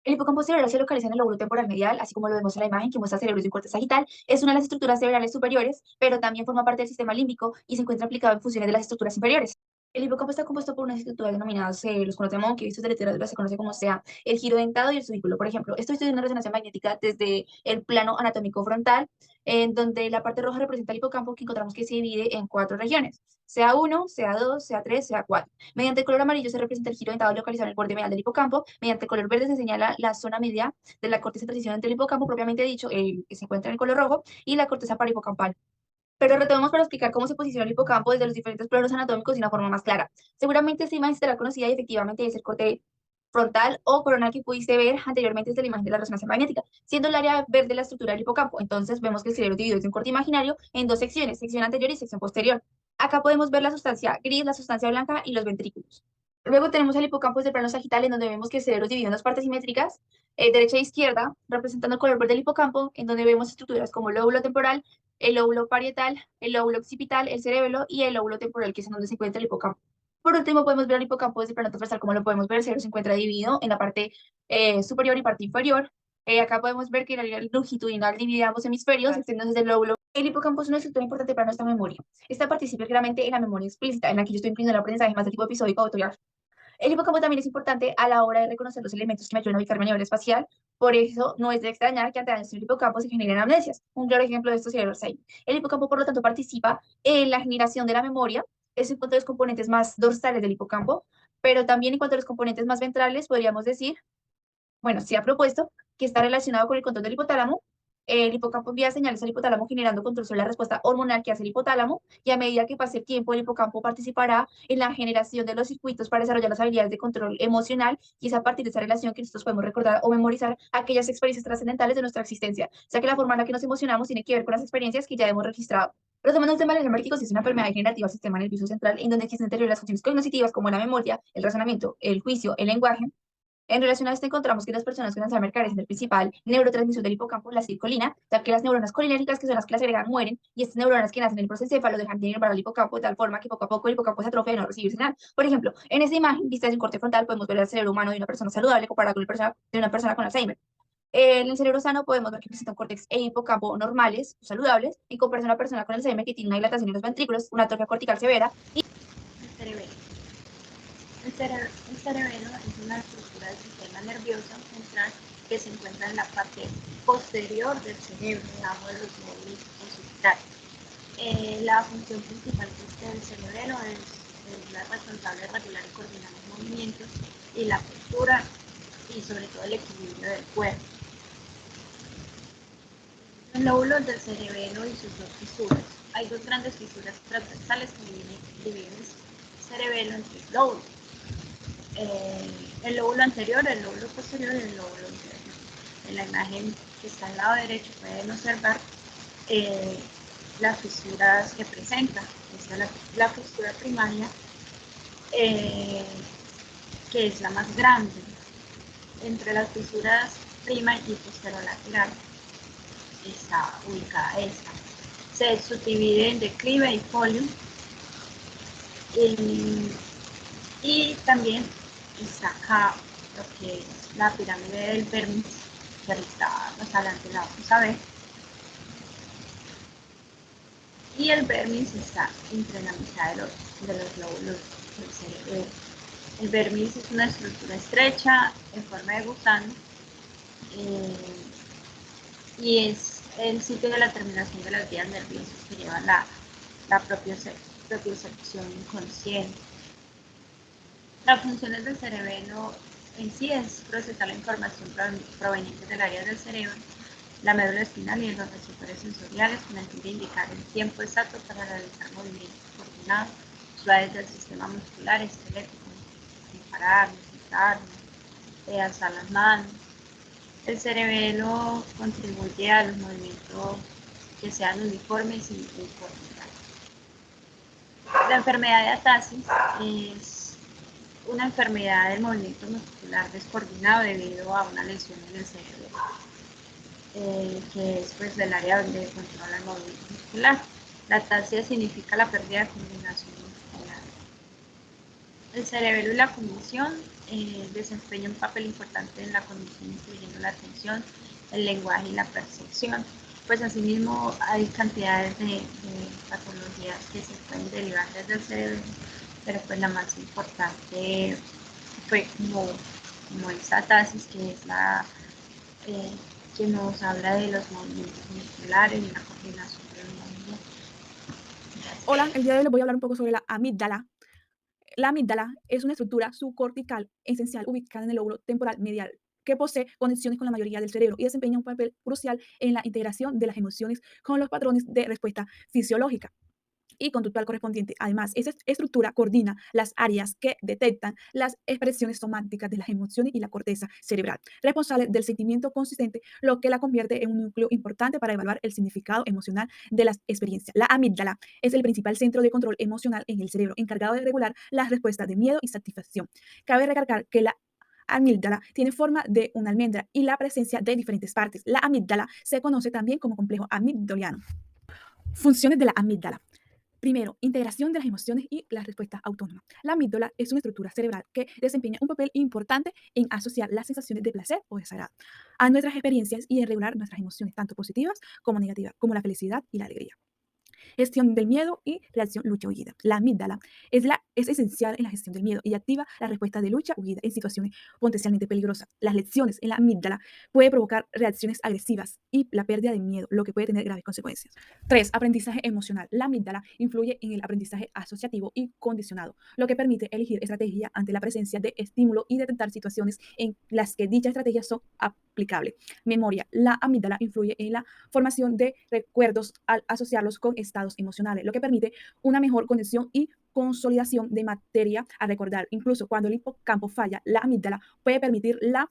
El hipocampo cerebral se localiza en el lóbulo temporal medial, así como lo vemos en la imagen que muestra cerebros y un corte sagital. Es una de las estructuras cerebrales superiores, pero también forma parte del sistema límbico y se encuentra aplicado en funciones de las estructuras inferiores. El hipocampo está compuesto por unas estructuras denominadas los conos de Monkey, y sus de literatura se conoce como sea el giro dentado y el subículo. Por ejemplo, esto estudia una resonancia magnética desde el plano anatómico frontal, en donde la parte roja representa el hipocampo, que encontramos que se divide en cuatro regiones: CA1, CA2, CA3, CA4. Mediante el color amarillo se representa el giro dentado localizado en el borde medial del hipocampo. Mediante el color verde se señala la zona media de la corteza de transición entre el hipocampo propiamente dicho, el que se encuentra en el color rojo, y la corteza parahipocampal. Pero retomemos para explicar cómo se posiciona el hipocampo desde los diferentes planos anatómicos de una forma más clara. Seguramente esta imagen estará conocida y efectivamente es el corte frontal o coronal que pudiste ver anteriormente desde la imagen de la resonancia magnética, siendo el área verde la estructura del hipocampo. Entonces vemos que el cerebro dividido desde un corte imaginario en dos secciones, sección anterior y sección posterior. Acá podemos ver la sustancia gris, la sustancia blanca y los ventrículos. Luego tenemos el hipocampo desde el plano sagital, en donde vemos que el cerebro es dividido en dos partes simétricas, derecha e izquierda, representando el color verde del hipocampo, en donde vemos estructuras como el lóbulo temporal, el lóbulo parietal, el lóbulo occipital, el cerebelo y el lóbulo temporal, que es en donde se encuentra el hipocampo. Por último, podemos ver el hipocampo desde el plano transversal, como lo podemos ver, el cerebro se encuentra dividido en la parte superior y parte inferior. Acá podemos ver que la línea longitudinal divide ambos hemisferios, extendiendo desde el lóbulo. El hipocampo es una estructura importante para nuestra memoria. Esta participa claramente en la memoria explícita, en la que yo estoy incluyendo el aprendizaje más de tipo episódico o autorial. El hipocampo también es importante a la hora de reconocer los elementos que me ayudan a ubicarme a nivel espacial. Por eso, no es de extrañar que ante daños en el hipocampo se generen amnesias. Un claro ejemplo de esto sería el Alzheimer. El hipocampo, por lo tanto, participa en la generación de la memoria. Es en cuanto a los componentes más dorsales del hipocampo, pero también en cuanto a los componentes más ventrales, podríamos decir, bueno, se ha propuesto que está relacionado con el control del hipotálamo. El hipocampo envía señales al hipotálamo generando control sobre la respuesta hormonal que hace el hipotálamo, y a medida que pase el tiempo el hipocampo participará en la generación de los circuitos para desarrollar las habilidades de control emocional, y es a partir de esa relación que nosotros podemos recordar o memorizar aquellas experiencias trascendentales de nuestra existencia, ya que la forma en la que nos emocionamos tiene que ver con las experiencias que ya hemos registrado. Retomando el tema de la es una enfermedad degenerativa del sistema nervioso central, en donde existen deterioros de las funciones cognitivas como la memoria, el razonamiento, el juicio, el lenguaje. En relación a esto, encontramos que las personas con Alzheimer carecen del principal neurotransmisor del hipocampo, la acetilcolina, ya que las neuronas colinérgicas, que son las que las agregan, mueren, y estas neuronas que nacen en el prosencéfalo dejan de inervar al hipocampo de tal forma que poco a poco el hipocampo se atrofia de no recibir señal. Por ejemplo, en esta imagen, vista desde un corte frontal, podemos ver el cerebro humano de una persona saludable comparado con el de una persona con Alzheimer. En el cerebro sano podemos ver que presenta un córtex e hipocampo normales, saludables, en comparación a una persona con Alzheimer que tiene una dilatación en los ventrículos, una atrofia cortical severa. El cerebelo. El cerebelo es una estructura del sistema nervioso central que se encuentra en la parte posterior del cerebro, debajo de los lóbulos occidentales. La función principal del cerebelo es la responsable de regular y coordinar los movimientos y la postura y sobre todo el equilibrio del cuerpo. Los lóbulos del cerebelo y sus dos fisuras. Hay dos grandes fisuras transversales que dividen el cerebelo en tres lóbulos. El lóbulo anterior, el lóbulo posterior y el lóbulo interno. En la imagen que está al lado derecho pueden observar las fisuras que presenta. Esta es la fisura primaria, que es la más grande. Entre las fisuras prima y posterolateral está ubicada esta. Se subdivide en declive y folio. Y también está acá lo que es la pirámide del Vermis, que ahorita más adelante la vamos a ver. Y el Vermis está entre la mitad de los lóbulos del cerebro. El Vermis es una estructura estrecha en forma de gusano, y es el sitio de la terminación de las vías nerviosas que llevan la propiocepción inconsciente. Las funciones del cerebelo en sí es procesar la información proveniente del área del cerebro, la médula espinal y los receptores sensoriales, con el fin de indicar el tiempo exacto para realizar movimientos coordinados suaves del sistema muscular esquelético, como pararnos, sentarnos, alzar las manos. El cerebelo contribuye a los movimientos que sean uniformes y coordinados. La enfermedad de ataxia es una enfermedad del movimiento muscular descoordinado debido a una lesión en el cerebro, que es pues del área donde controla el movimiento muscular. La ataxia significa la pérdida de coordinación muscular. El cerebelo y la cognición desempeñan un papel importante en la cognición, incluyendo la atención, el lenguaje y la percepción. Pues asimismo hay cantidades de patologías que se pueden derivar desde el cerebro, pero pues la más importante fue como esa tasis, que es la que nos habla de los movimientos musculares y la coordinación de los movimientos. Hola, el día de hoy les voy a hablar un poco sobre la amígdala. La amígdala es una estructura subcortical esencial ubicada en el lóbulo temporal medial que posee conexiones con la mayoría del cerebro y desempeña un papel crucial en la integración de las emociones con los patrones de respuesta fisiológica y conductual correspondiente. Además, esa estructura coordina las áreas que detectan las expresiones somáticas de las emociones y la corteza cerebral, responsable del sentimiento consistente, lo que la convierte en un núcleo importante para evaluar el significado emocional de las experiencias. La amígdala es el principal centro de control emocional en el cerebro, encargado de regular las respuestas de miedo y satisfacción. Cabe recalcar que la amígdala tiene forma de una almendra y la presencia de diferentes partes. La amígdala se conoce también como complejo amigdaliano. Funciones de la amígdala. Primero, integración de las emociones y las respuestas autónomas. La amígdala es una estructura cerebral que desempeña un papel importante en asociar las sensaciones de placer o desagrado a nuestras experiencias y en regular nuestras emociones, tanto positivas como negativas, como la felicidad y la alegría. Gestión del miedo y reacción lucha-huida. La amígdala es esencial en la gestión del miedo y activa la respuesta de lucha-huida en situaciones potencialmente peligrosas. Las lesiones en la amígdala pueden provocar reacciones agresivas y la pérdida de miedo, lo que puede tener graves consecuencias. 3. Aprendizaje emocional. La amígdala influye en el aprendizaje asociativo y condicionado, lo que permite elegir estrategia ante la presencia de estímulo y detectar situaciones en las que dichas estrategias son aplicables. Memoria. La amígdala influye en la formación de recuerdos al asociarlos con estados emocionales, lo que permite una mejor conexión y consolidación de materia a recordar. Incluso cuando el hipocampo falla, la amígdala puede permitir la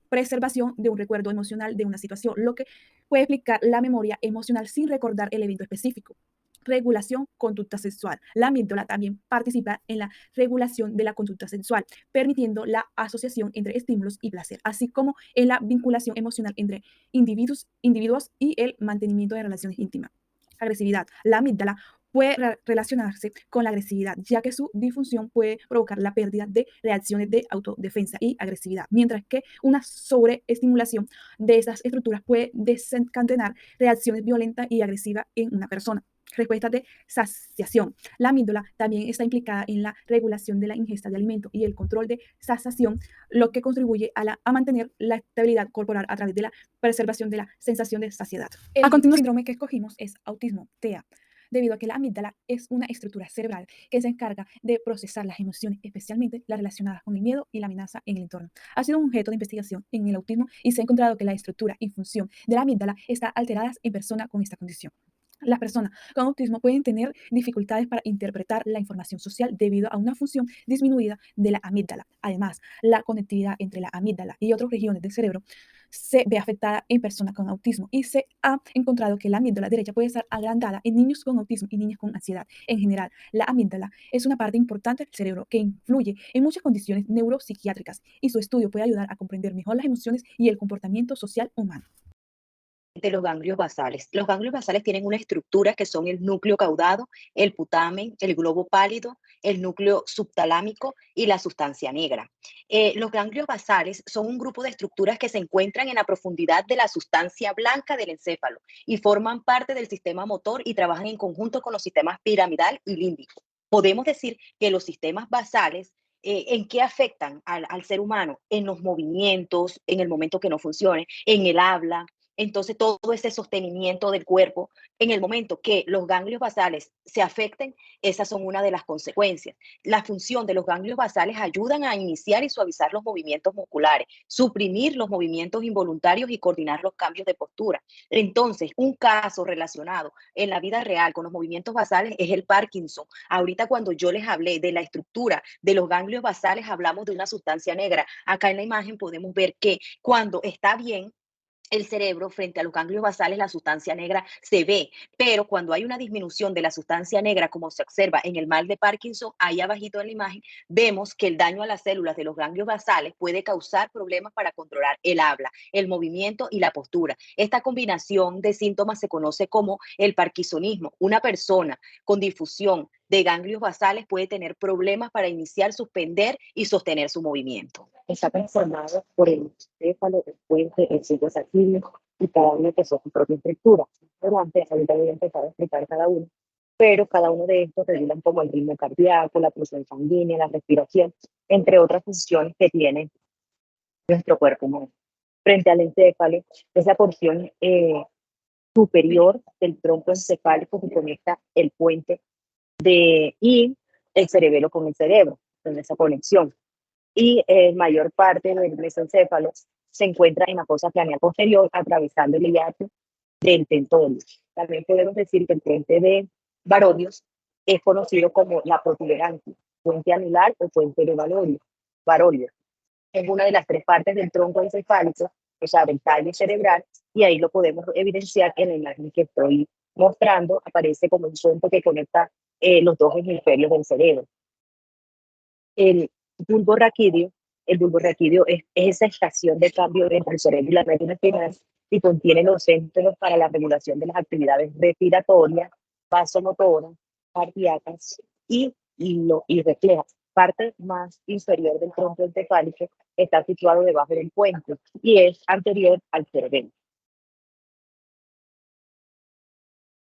preservación de un recuerdo emocional de una situación, lo que puede explicar la memoria emocional sin recordar el evento específico. Regulación conducta sexual. La amígdala también participa en la regulación de la conducta sexual, permitiendo la asociación entre estímulos y placer, así como en la vinculación emocional entre individuos y el mantenimiento de relaciones íntimas. Agresividad. La amígdala puede relacionarse con la agresividad, ya que su disfunción puede provocar la pérdida de reacciones de autodefensa y agresividad, mientras que una sobreestimulación de estas estructuras puede desencadenar reacciones violentas y agresivas en una persona. Respuestas de saciación. La amígdala también está implicada en la regulación de la ingesta de alimentos y el control de saciación, lo que contribuye a mantener la estabilidad corporal a través de la preservación de la sensación de saciedad. A continuación, el síndrome que escogimos es autismo, TEA, debido a que la amígdala es una estructura cerebral que se encarga de procesar las emociones, especialmente las relacionadas con el miedo y la amenaza en el entorno. Ha sido un objeto de investigación en el autismo y se ha encontrado que la estructura y función de la amígdala está alteradas en personas con esta condición. Las personas con autismo pueden tener dificultades para interpretar la información social debido a una función disminuida de la amígdala. Además, la conectividad entre la amígdala y otras regiones del cerebro se ve afectada en personas con autismo y se ha encontrado que la amígdala derecha puede estar agrandada en niños con autismo y niños con ansiedad. En general, la amígdala es una parte importante del cerebro que influye en muchas condiciones neuropsiquiátricas y su estudio puede ayudar a comprender mejor las emociones y el comportamiento social humano. De los ganglios basales. Los ganglios basales tienen una estructura que son el núcleo caudado, el putamen, el globo pálido, el núcleo subtalámico y la sustancia negra. Los ganglios basales son un grupo de estructuras que se encuentran en la profundidad de la sustancia blanca del encéfalo y forman parte del sistema motor y trabajan en conjunto con los sistemas piramidal y límbico. Podemos decir que los sistemas basales ¿en qué afectan al ser humano? En los movimientos, en el momento que no funcione, en el habla, entonces, todo ese sostenimiento del cuerpo, en el momento que los ganglios basales se afecten, esas son una de las consecuencias. La función de los ganglios basales ayudan a iniciar y suavizar los movimientos musculares, suprimir los movimientos involuntarios y coordinar los cambios de postura. Entonces, un caso relacionado en la vida real con los movimientos basales es el Parkinson. Ahorita cuando yo les hablé de la estructura de los ganglios basales, hablamos de una sustancia negra. Acá en la imagen podemos ver que cuando está bien, el cerebro frente a los ganglios basales, la sustancia negra se ve, pero cuando hay una disminución de la sustancia negra, como se observa en el mal de Parkinson, ahí abajito en la imagen, vemos que el daño a las células de los ganglios basales puede causar problemas para controlar el habla, el movimiento y la postura. Esta combinación de síntomas se conoce como el parkinsonismo. Una persona con difusión de ganglios basales puede tener problemas para iniciar, suspender y sostener su movimiento. Está conformado por el encéfalo, el puente, el cilindro sanguíneo y cada uno que son su propia estructura. Pero antes, ahorita voy a empezar a explicar cada uno, pero cada uno de estos regulan como el ritmo cardíaco, la presión sanguínea, la respiración, entre otras funciones que tiene nuestro cuerpo humano. Frente al encéfalo, es la porción superior del tronco encefálico que conecta el puente y el cerebelo con el cerebro, en esa conexión. Y mayor parte del mesencéfalo se encuentra en la fosa craneal posterior, atravesando el hiato del tentóneo. También podemos decir que el puente de Baronius es conocido como la protuberancia, puente anular o puente de Baronius. Es una de las tres partes del tronco encefálico, o sea, del tallo cerebral, y ahí lo podemos evidenciar en la imagen que estoy mostrando. Aparece como un puente que conecta los dos hemisferios del cerebro. El bulbo raquídeo, es esa estación de cambio entre el cerebro y la médula espinal y contiene los centros para la regulación de las actividades respiratorias, vasomotoras, cardíacas y reflejas. Parte más inferior del tronco encefálico está situado debajo del puente y es anterior al cerebelo.